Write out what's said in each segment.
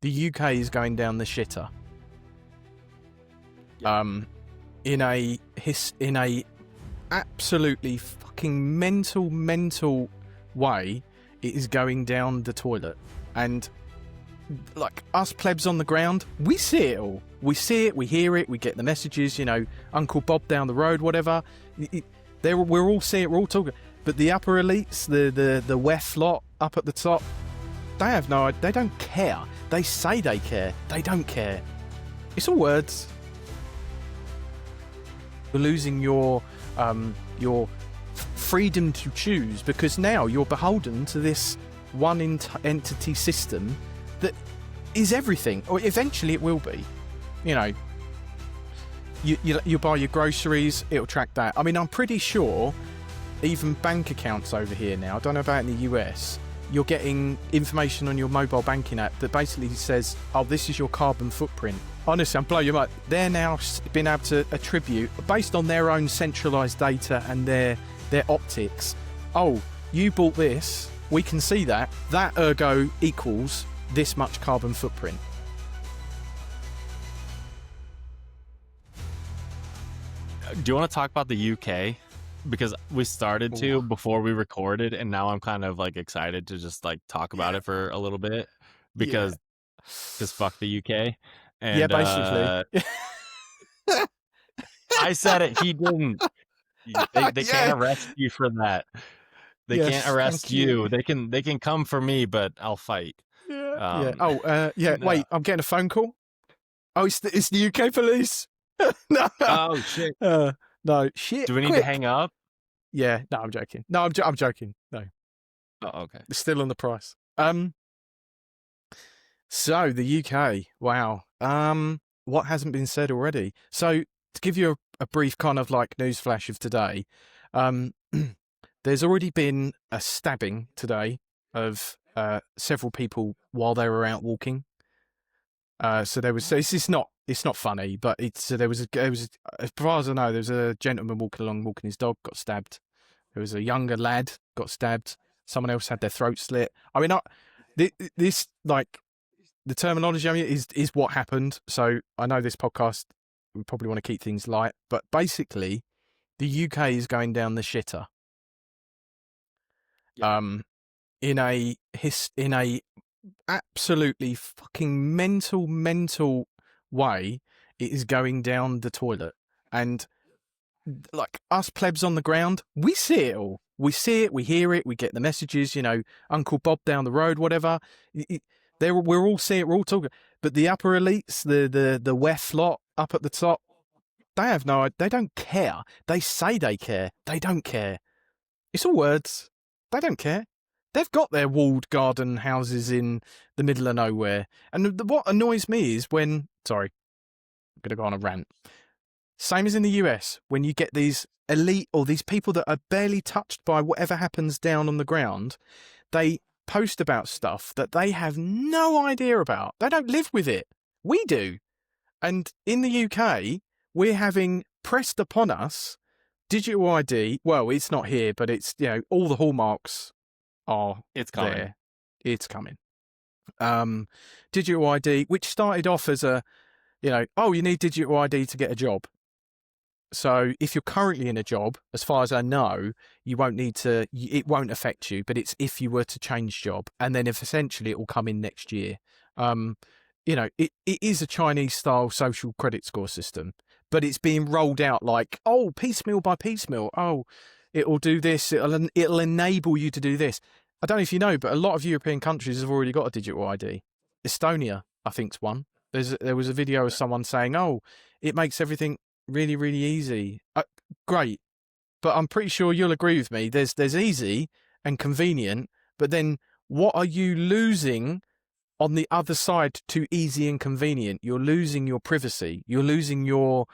the UK is going down the shitter. In a absolutely fucking mental way, it is going down the toilet. And like us plebs on the ground, we see it all. We see it, we hear it, we get the messages, you know, Uncle Bob down the road, whatever. We're all seeing it, we're all talking. But the upper elites, the WEF lot up at the top, they have no idea. They don't care. They say they care. They don't care. It's all words. You're losing your freedom to choose, because now you're beholden to this one entity system that is everything, or eventually it will be. You know, you buy your groceries, it'll track that. I mean, I'm pretty sure even bank accounts over here now, I don't know about in the US, you're getting information on your mobile banking app that basically says, oh, this is your carbon footprint. Honestly, I'm blowing you up. They're now being able to attribute, based on their own centralised data and their optics, oh, you bought this, we can see that ergo equals this much carbon footprint. Do you want to talk about the UK? Because we started to before we recorded, and now I'm kind of like excited to just like talk about it for a little bit, because just fuck the UK. And yeah, basically. I said it, he didn't. They can't arrest you for that. They can't arrest you. They can come for me, but I'll fight. No. Wait, I'm getting a phone call. Oh, it's the UK police. No. Oh shit. No shit. Do we need to hang up? Yeah. No, I'm joking. No, I'm joking. No. Oh, okay. It's still on the price. So the UK. Wow. What hasn't been said already? So to give you a brief kind of like news flash of today, there's already been a stabbing today of several people while they were out walking. So there was. It's not funny, but there was as far as I know, there was a gentleman walking his dog, got stabbed. There was a younger lad got stabbed. Someone else had their throat slit. I mean, this like the terminology, I mean, is what happened. So I know this podcast, we probably want to keep things light, but basically, the UK is going down the shitter. In a absolutely fucking mental way, it is going down the toilet. And like us plebs on the ground, we see it all. We see it, we hear it, we get the messages, you know, Uncle Bob down the road, whatever. We're all seeing it, we're all talking. But the upper elites, the WEF lot up at the top, they have no idea. They don't care. They say they care. They don't care. It's all words. They don't care. They've got their walled garden houses in the middle of nowhere. And what annoys me is when... Sorry, I'm going to go on a rant. Same as in the US, when you get these elite or these people that are barely touched by whatever happens down on the ground, they post about stuff that they have no idea about. They don't live with it. We do. And in the UK, we're having pressed upon us digital ID. Well, it's not here, but it's, you know, all the hallmarks are there. It's coming. Digital ID, which started off as a, you know, oh, you need digital ID to get a job. So if you're currently in a job, as far as I know, you won't need to, it won't affect you, but it's if you were to change job. And then if essentially it will come in next year. You know, it is a Chinese style social credit score system, but it's being rolled out like, oh, piecemeal by piecemeal. Oh, it'll do this. It'll enable you to do this. I don't know if you know, but a lot of European countries have already got a digital ID. Estonia, I think, is one. There was a video of someone saying, oh, it makes everything really, really easy. Great. But I'm pretty sure you'll agree with me. There's easy and convenient, but then what are you losing on the other side to easy and convenient? You're losing your privacy. You're losing your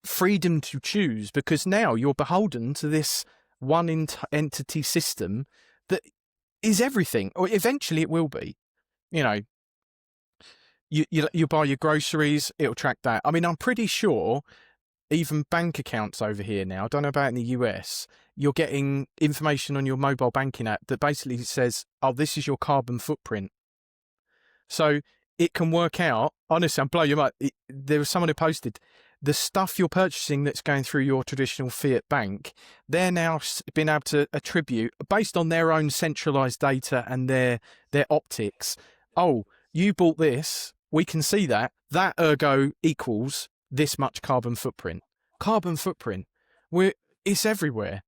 freedom to choose, because now you're beholden to this one entity system that is everything, or eventually it will be. You know, you buy your groceries, it'll track that. I mean, I'm pretty sure even bank accounts over here now, I don't know about in the US, you're getting information on your mobile banking app that basically says, oh, this is your carbon footprint. So it can work out. Honestly, I'm blowing you mind. There was someone who posted the stuff you're purchasing that's going through your traditional fiat bank. They're now been able to attribute based on their own centralized data and their optics. Oh, you bought this. We can see that. That ergo equals this much carbon footprint. Carbon footprint. It's everywhere.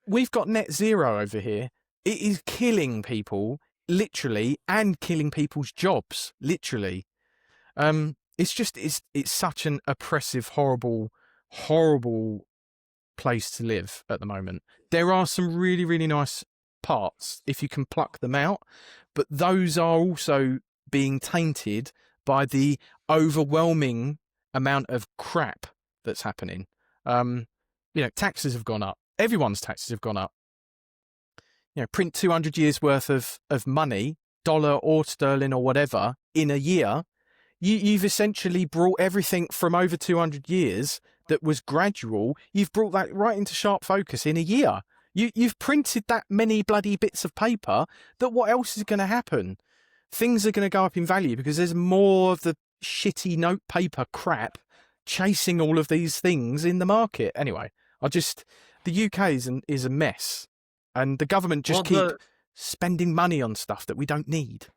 We've got net zero over here. It is killing people, literally, and killing people's jobs, literally. It's such an oppressive, horrible place to live at the moment. There are some really, really nice parts if you can pluck them out, but those are also being tainted by the overwhelming amount of crap that's happening. Taxes have gone up. Everyone's taxes have gone up. Print 200 years worth of money, dollar or sterling or whatever, in a year. You've essentially brought everything from over 200 years that was gradual. You've brought that right into sharp focus in a year. You've printed that many bloody bits of paper that what else is going to happen? Things are going to go up in value because there's more of the shitty note paper crap chasing all of these things in the market. Anyway, the UK is a mess, and the government just keep spending money on stuff that we don't need.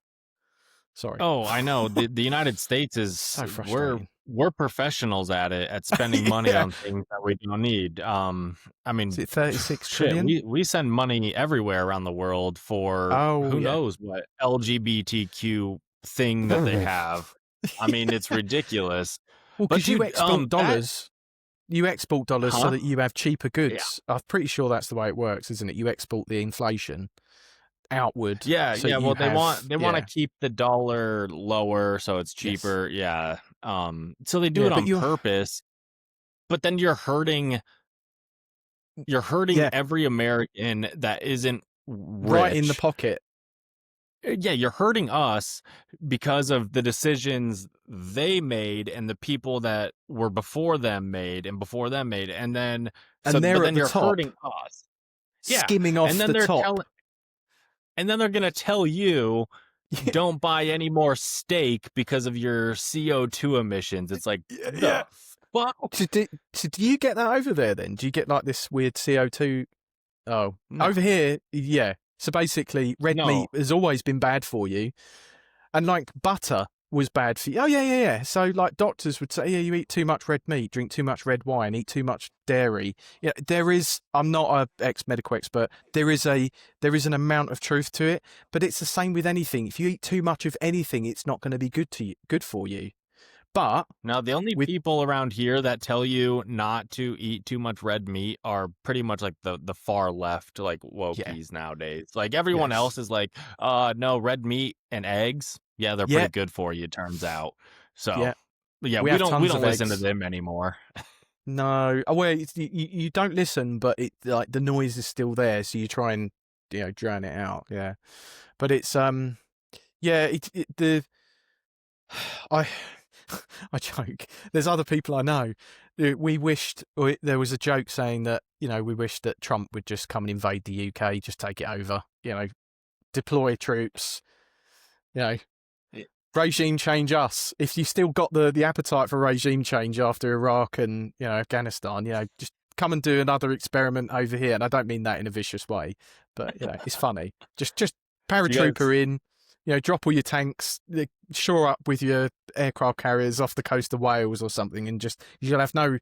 Sorry. Oh, I know. The United States is so frustrating. We're professionals at spending money on things that we don't need. I mean, is it 36 trillion? We send money everywhere around the world for who knows what LGBTQ thing that they have. I mean, it's ridiculous. Well, because you export dollars. You export dollars so that you have cheaper goods. Yeah. I'm pretty sure that's the way it works, isn't it? You export the inflation outward. Yeah, so Well, they want to keep the dollar lower so it's cheaper. Yes. Yeah. So they do it on purpose. But then you're hurting every American that isn't rich. Right in the pocket. Yeah, you're hurting us because of the decisions they made and the people that were before them made, and then you're hurting us. Skimming off the top. And then they're going to tell you, don't buy any more steak because of your CO2 emissions. It's like, fuck? So do you get that over there then? Do you get like this weird CO2? Oh, no. Over here, yeah. So basically, red meat has always been bad for you. And like butter was bad for you. Oh, yeah. So like doctors would say, you eat too much red meat, drink too much red wine, eat too much dairy. Yeah, I'm not an ex-medical expert. There is an amount of truth to it, but it's the same with anything. If you eat too much of anything, it's not going to be good for you. But now the only people around here that tell you not to eat too much red meat are pretty much like the far left, like wokies nowadays. Like everyone else is like, no, red meat and eggs. Yeah, they're pretty good for you, it turns out. So we don't listen to them anymore. No, well, you don't listen, but it like the noise is still there, so you try and drown it out. Yeah, but it's I joke. There's other people I know. We wished there was a joke saying that we wished that Trump would just come and invade the UK, just take it over. Deploy troops. Regime change us. If you still got the appetite for regime change after Iraq and Afghanistan, just come and do another experiment over here. And I don't mean that in a vicious way, but it's funny. Just paratrooper in. Drop all your tanks, shore up with your aircraft carriers off the coast of Wales or something, and you'll have no,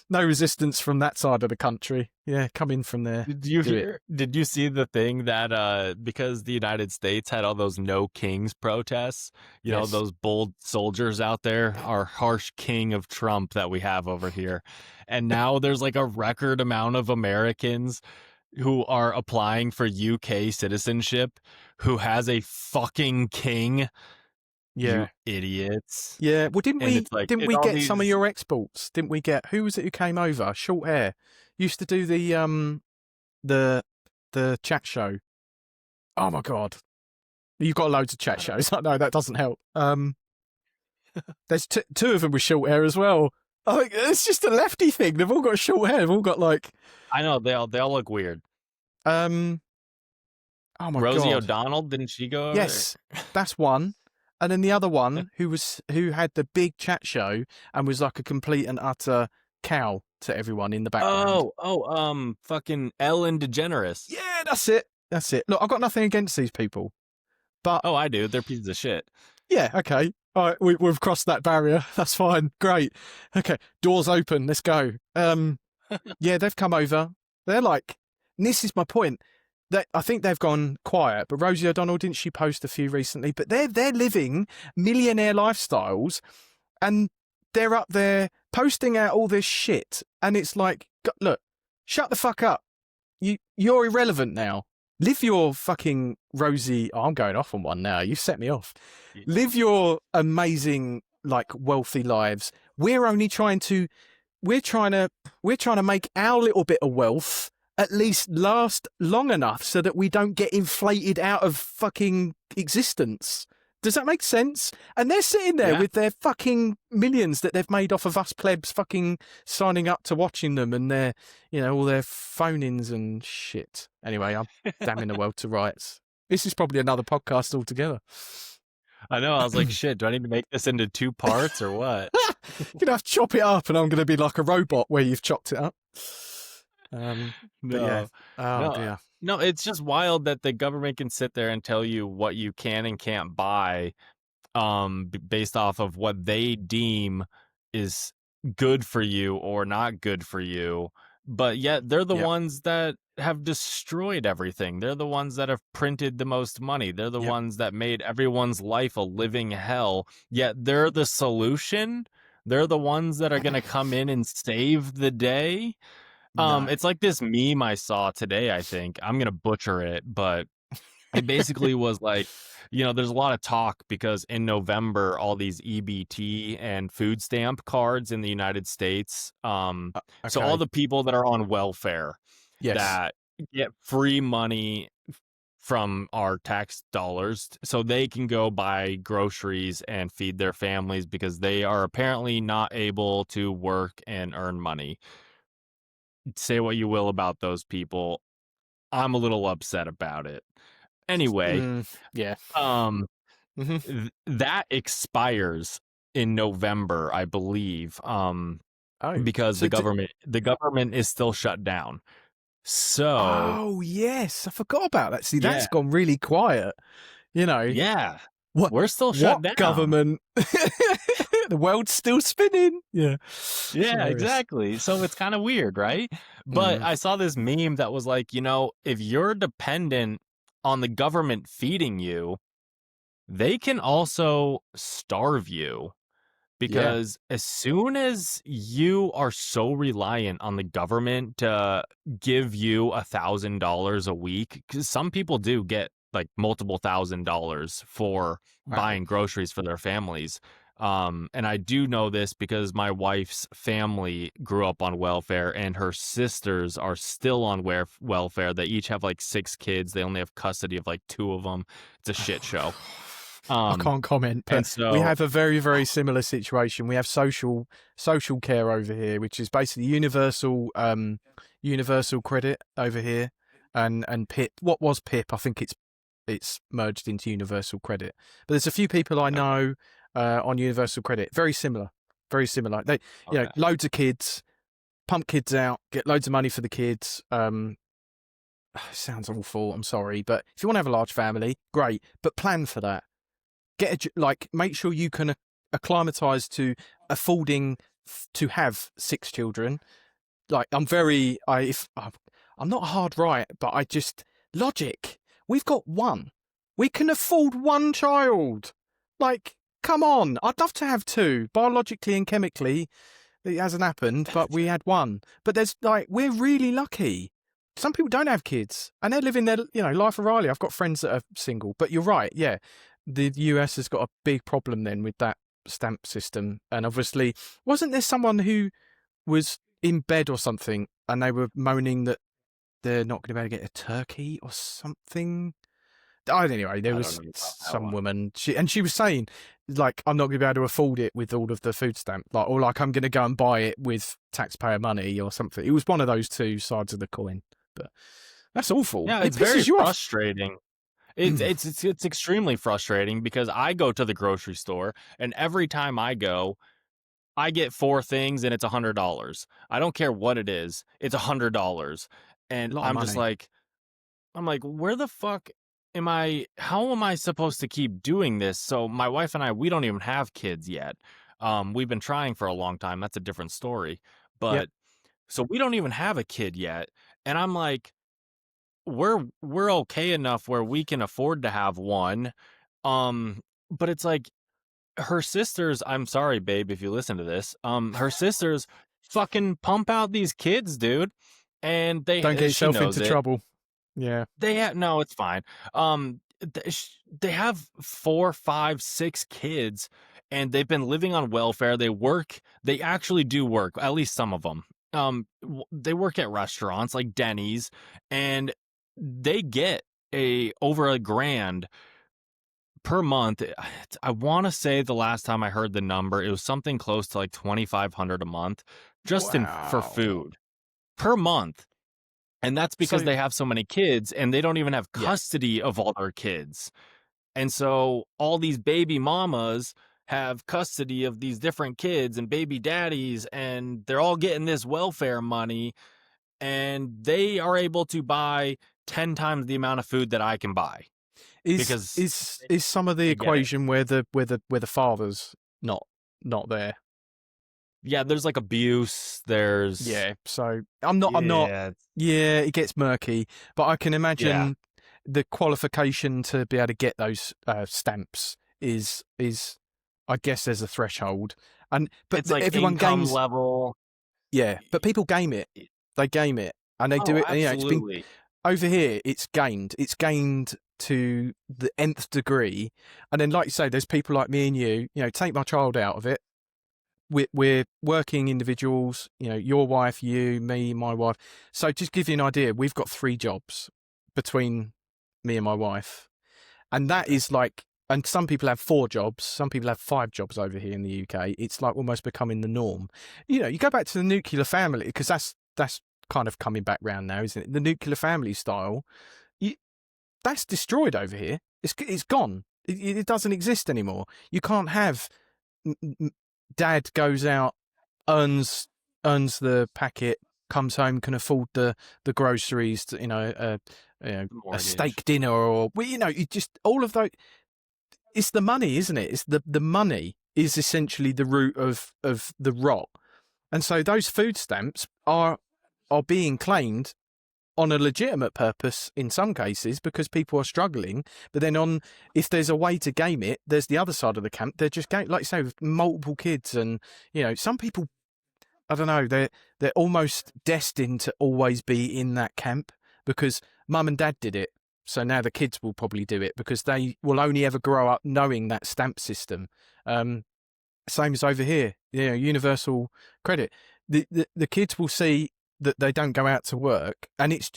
no resistance from that side of the country. Yeah, come in from there. Did you see the thing that because the United States had all those No Kings protests, those bold soldiers out there, our harsh king of Trump that we have over here, and now there's like a record amount of Americans who are applying for UK citizenship who has a fucking king. Yeah. You idiots. Yeah. Well, didn't we get some of your exports? Didn't we get, who was it who came over? Short hair. Used to do the chat show. Oh my God. You've got loads of chat shows. No, that doesn't help. There's two of them with short hair as well. I think it's just a lefty thing. They've all got short hair. They've all got like. I know they all look weird. Oh Oh my Rosie God. O'Donnell, didn't she go over Yes, that's one. And then the other one who had the big chat show and was like a complete and utter cow to everyone in the there? background. Fucking Ellen DeGeneres. Yeah, that's it. That's it. Look, I've got nothing against these people, but Oh, I do. They're pieces of shit. yeah, okay. All right, we've crossed that barrier. That's fine. Great. Okay, doors open. Let's go. Yeah, they've come over. They're like, and this is my point. That I think they've gone quiet, but Rosie O'Donnell, didn't she post a few recently? But they're living millionaire lifestyles, and they're up there posting out all this shit, and it's like, look, shut the fuck up. You're irrelevant now. Live your fucking Rosie. Oh, I'm going off on one now. You set me off. Live your amazing, like, wealthy lives. We're trying to make our little bit of wealth at least last long enough so that we don't get inflated out of fucking existence. Does that make sense? And they're sitting there with their fucking millions that they've made off of us plebs fucking signing up to watching them and their, all their phone-ins and shit. Anyway, I'm damning the world to rights. This is probably another podcast altogether. I know. I was like, shit, do I need to make this into 2 parts or what? You're going to have to chop it up and I'm going to be like a robot where you've chopped it up. No. Yeah. Oh, No. dear. No, it's just wild that the government can sit there and tell you what you can and can't buy based off of what they deem is good for you or not good for you. But yet they're the ones that have destroyed everything. They're the ones that have printed the most money. They're the ones that made everyone's life a living hell. Yet they're the solution. They're the ones that are going to come in and save the day. It's like this meme I saw today, I think. I'm going to butcher it, but it basically was like, there's a lot of talk because in November, all these EBT and food stamp cards in the United States. So all the people that are on welfare that get free money from our tax dollars so they can go buy groceries and feed their families because they are apparently not able to work and earn money. Say what you will about those people. I'm a little upset about it. Anyway, that expires in November, I believe. Because the government is still shut down. So oh yes, I forgot about that. See, that's gone really quiet. Yeah. We're still shut down. Government? The world's still spinning. Yeah. Yeah, exactly. So it's kind of weird, right? But I saw this meme that was like, if you're dependent on the government feeding you, they can also starve you. Because as soon as you are so reliant on the government to give you $1,000 a week, because some people do get like multiple $1,000s for buying groceries for their families. And I do know this because my wife's family grew up on welfare and her sisters are still on welfare. They each have like 6 kids. They only have custody of like 2 of them. It's a shit show. I can't comment, but we have a very, very similar situation. We have social care over here, which is basically universal credit over here, and PIP. What was PIP? I think it's merged into universal credit. But there's a few people I know on universal credit. Very similar. They, loads of kids, pump kids out, get loads of money for the kids. Sounds awful. I'm sorry, but if you want to have a large family, great, but plan for that. Make sure you can acclimatise to affording to have 6 children. Like I'm not hard right, but logic. We've got 1. We can afford 1 child. Like, come on. I'd love to have 2. Biologically and chemically, it hasn't happened, but we had 1. But we're really lucky. Some people don't have kids and they're living their, life of Riley. I've got friends that are single, but you're right. Yeah. The US has got a big problem then with that stamp system. And obviously, wasn't there someone who was in bed or something and they were moaning that they're not going to be able to get a turkey or something? Anyway, there was some woman, she was saying, like, I'm not going to be able to afford it with all of the food stamp, or I'm going to go and buy it with taxpayer money or something. It was one of those 2 sides of the coin. But that's awful. Yeah, it's very frustrating. It's extremely frustrating because I go to the grocery store and every time I go, I get 4 things and it's $100. I don't care what it is. It's $100. And A lot of money. I'm like, where the fuck how am I supposed to keep doing this? So my wife and I, we don't even have kids yet. We've been trying for a long time. That's a different story. Yep. But so we don't even have a kid yet. And I'm like, we're okay enough where we can afford to have one. But it's like her sisters, I'm sorry, babe, if you listen to this. Her sisters fucking pump out these kids, dude. And Don't get she yourself knows into it. trouble. Yeah. No, it's fine. They have 4, 5, 6 kids, and they've been living on welfare. They work. They actually do work. At least some of them. They work at restaurants like Denny's, and they get over $1,000 per month. I want to say the last time I heard the number, it was something close to like $2,500 a month, just for Wow. food per month. And that's because So they have so many kids and they don't even have yeah. custody of all their kids. And so all these baby mamas have custody of these different kids and baby daddies, and they're all getting this welfare money, and they are able to buy 10 times the amount of food that I can buy because Is some of the they get it. equation where the father's not there? Yeah, there's like abuse. There's Yeah. So I'm not. yeah, Yeah, it gets murky, but I can yeah. imagine the qualification to be able to get those stamps is I guess there's a threshold, but It's like everyone income games. level. Yeah, but people game it. They game it, and they do Oh, it. And, you know, it's been absolutely. over here. It's gained. It's gained to the nth degree, and then, like you say, there's people like me and you. You know, take my child out of it. We're working individuals, you know, your wife, you, me, my wife. So just give you an idea, we've got 3 jobs between me and my wife. And that is like, and some people have 4 jobs, some people have 5 jobs over here in the UK. It's like almost becoming the norm. You know, you go back to the nuclear family, because that's kind of coming back round now, isn't it? The nuclear family style, that's destroyed over here. It's gone. It doesn't exist anymore. You can't have dad goes out, earns the packet, comes home, can afford the groceries, to, a steak dinner, or you just all of those. It's the money, isn't it? It's the money is essentially the root of the rot, and so those food stamps are being claimed on a legitimate purpose in some cases because people are struggling. But then if there's a way to game it, there's the other side of the camp. They're just like you say, with multiple kids, and some people, I don't know, they're almost destined to always be in that camp because mum and dad did it. So now the kids will probably do it because they will only ever grow up knowing that stamp system. Same as over here, universal credit. The kids will see that they don't go out to work, and it's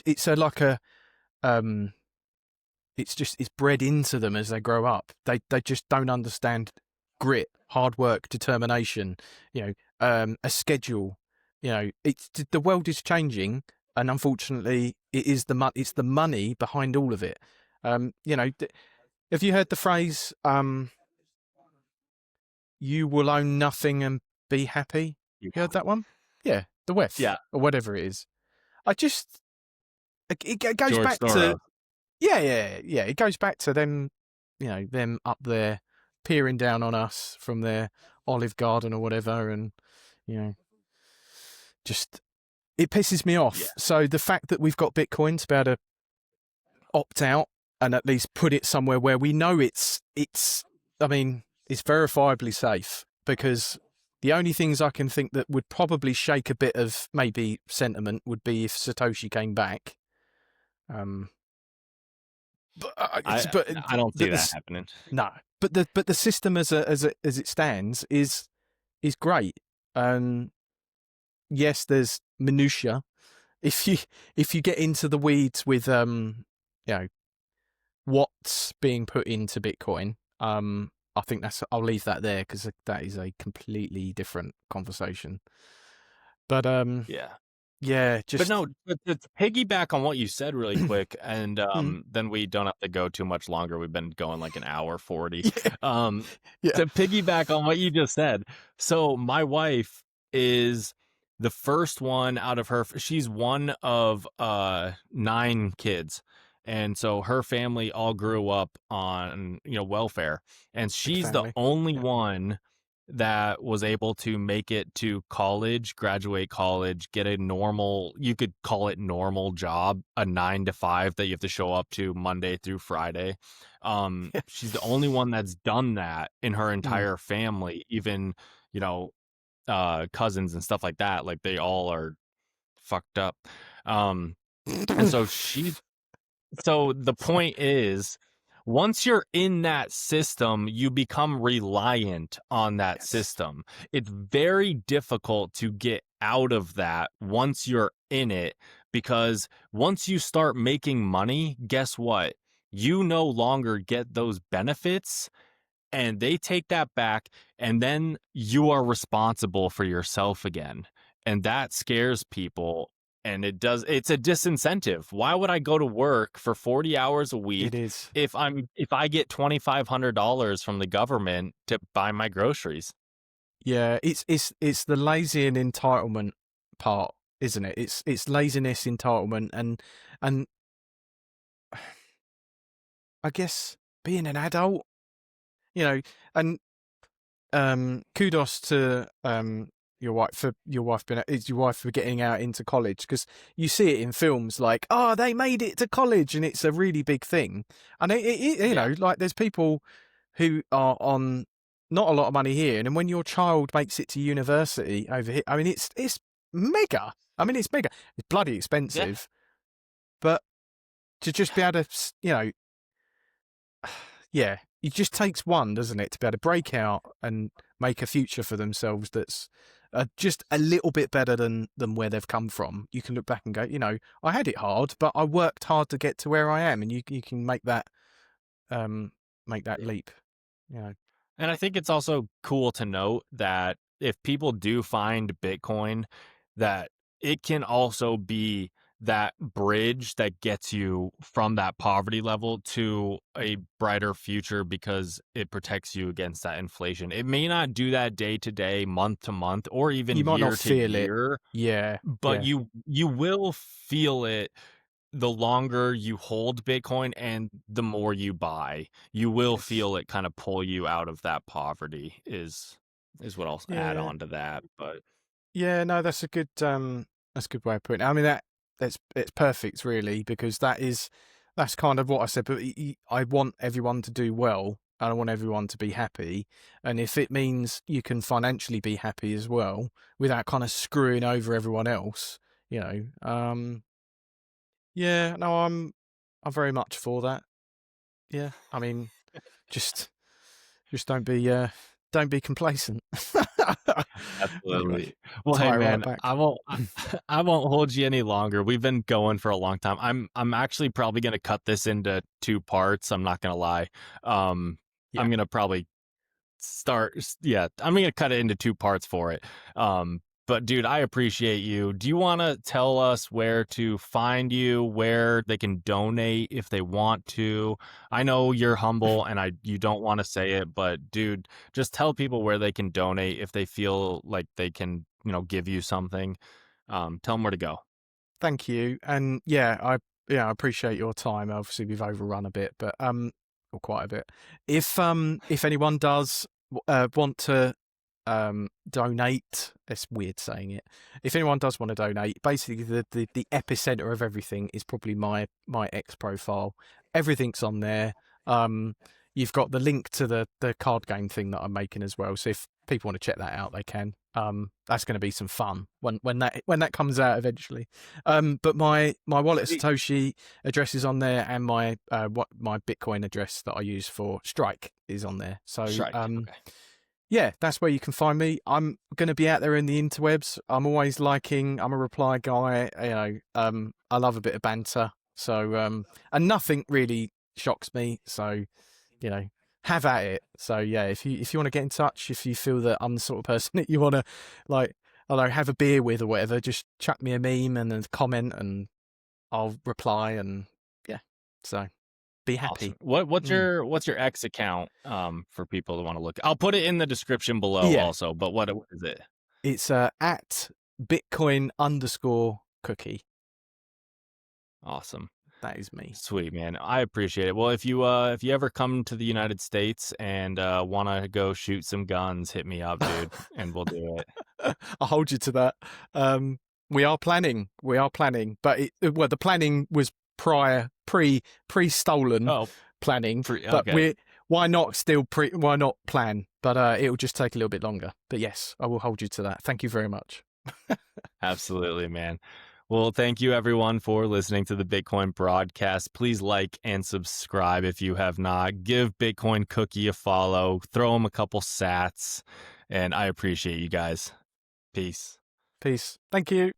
bred into them as they grow up. They just don't understand grit, hard work, determination, a schedule. It's the world is changing, and unfortunately it's the money behind all of it. Have you heard the phrase you will own nothing and be happy? You heard that one? Yeah, the WEF, Yeah, or whatever it is. It goes George back Soros. to yeah. It goes back to them, them up there peering down on us from their olive garden or whatever, and just it pisses me off. Yeah. So the fact that we've got Bitcoin to be able to opt out and at least put it somewhere where we know it's verifiably safe, because the only things I can think that would probably shake a bit of maybe sentiment would be if Satoshi came back. I don't see that happening. No, but the system as it stands is great. Yes, there's minutia. If you get into the weeds with what's being put into Bitcoin, I think I'll leave that there because that is a completely different conversation. But Yeah, But just no, to piggyback on what you said really quick, and mm, then we don't have to go too much longer. We've been going like an hour 40. yeah, Um, yeah, to piggyback on what you just said, so my wife is the first one out of her. She's one of 9 kids, and so her family all grew up on welfare, and big she's the family. only Yeah, one that was able to make it to college, graduate college, get a normal, you could call it normal job, a 9 to 5 that you have to show up to Monday through Friday. yeah, She's the only one that's done that in her mm. entire family, even, you know, cousins and stuff like that. Like they all are fucked up. Um, and so so the point is, once you're in that system, you become reliant on that Yes, system. It's very difficult to get out of that once you're in it, because once you start making money, guess what? You no longer get those benefits, and they take that back, and then you are responsible for yourself again. And that scares people, and it's a disincentive. Why would I go to work for 40 hours a it week is. if I get $2,500 from the government to buy my groceries? Yeah, it's the lazy and entitlement part, isn't it? It's laziness, entitlement, and I guess being an adult, you know, and kudos to your wife for getting out into college, because you see it in films like, oh, they made it to college and it's a really big thing. And Yeah. like there's people who are on not a lot of money here, and then when your child makes it to university over here, I mean it's mega. I mean it's mega. It's bloody Yeah. expensive, but to just be able to, yeah, it just takes one, doesn't it, to be able to break out and make a future for themselves that's just a little bit better than where they've come from. You can look back and go, I had it hard, but I worked hard to get to where I am, and you can um make that Yeah. leap. You know, And I think it's also cool to note that if people do find Bitcoin, that it can also be that bridge that gets you from that poverty level to a brighter future, because it protects you against that inflation. It may not do that day to day, month to month, or even you might not year to feel it. year, Yeah, but yeah, you will feel it the longer you hold Bitcoin and the more you buy. You will yes, feel it kind of pull you out of that poverty is what I'll add yeah. on to that. But Yeah, no, that's a good way of putting it. I mean it's perfect really, because that's kind of what I said. But I want everyone to do well, and I want everyone to be happy. And if it means you can financially be happy as well without kind of screwing over everyone else, yeah, no, I'm very much for that. Yeah, I mean, just just don't be complacent. Anyway, absolutely. Well, hey tie it right man, back. I won't hold you any longer. We've been going for a long time. I'm actually probably gonna cut this into 2 parts. I'm not gonna lie. Yeah. I'm gonna probably yeah, I'm gonna cut it into 2 parts for it. But dude, I appreciate you. Do you want to tell us where to find you, where they can donate if they want to? I know you're humble and you don't want to say it, but dude, just tell people where they can donate if they feel like they can, give you something. Tell them where to go. Thank you. And I appreciate your time. Obviously we've overrun a bit, but or quite a bit. If anyone does want to donate, it's weird saying it. If anyone does want to donate, basically the epicenter of everything is probably my X profile. Everything's on there. Um you've got the link to the card game thing that I'm making as well. So if people want to check that out, they can. That's going to be some fun when that comes out eventually. But my wallet Sweet. Satoshi address is on there, and my Bitcoin address that I use for Strike is on there. So Strike. Okay. yeah, that's where you can find me. I'm going to be out there in the interwebs. I'm always I'm a reply guy. I love a bit of banter. So and nothing really shocks me. So have at it. So yeah, if you want to get in touch, if you feel that I'm the sort of person that you want to like I don't know, have a beer with or whatever, just chuck me a meme and a comment, and I'll reply, and yeah. So be happy. Awesome. What's Mm. what's your X account for people that want to look? I'll put it in the description below Yeah. also. But what is it? It's at Bitcoin_cookie. Awesome. That is me. Sweet, man. I appreciate it. Well, if you ever come to the United States and want to go shoot some guns, hit me up, dude, and we'll do it. I'll hold you to that. We are planning, but the planning was pre-stolen planning. But okay. why not plan? But it'll just take a little bit longer. But yes, I will hold you to that. Thank you very much. Absolutely, man. Well, thank you everyone for listening to the Bitcoin broadcast. Please like and subscribe if you have not. Give Bitcoin Cookie a follow. Throw him a couple sats. And I appreciate you guys. Peace. Peace. Thank you.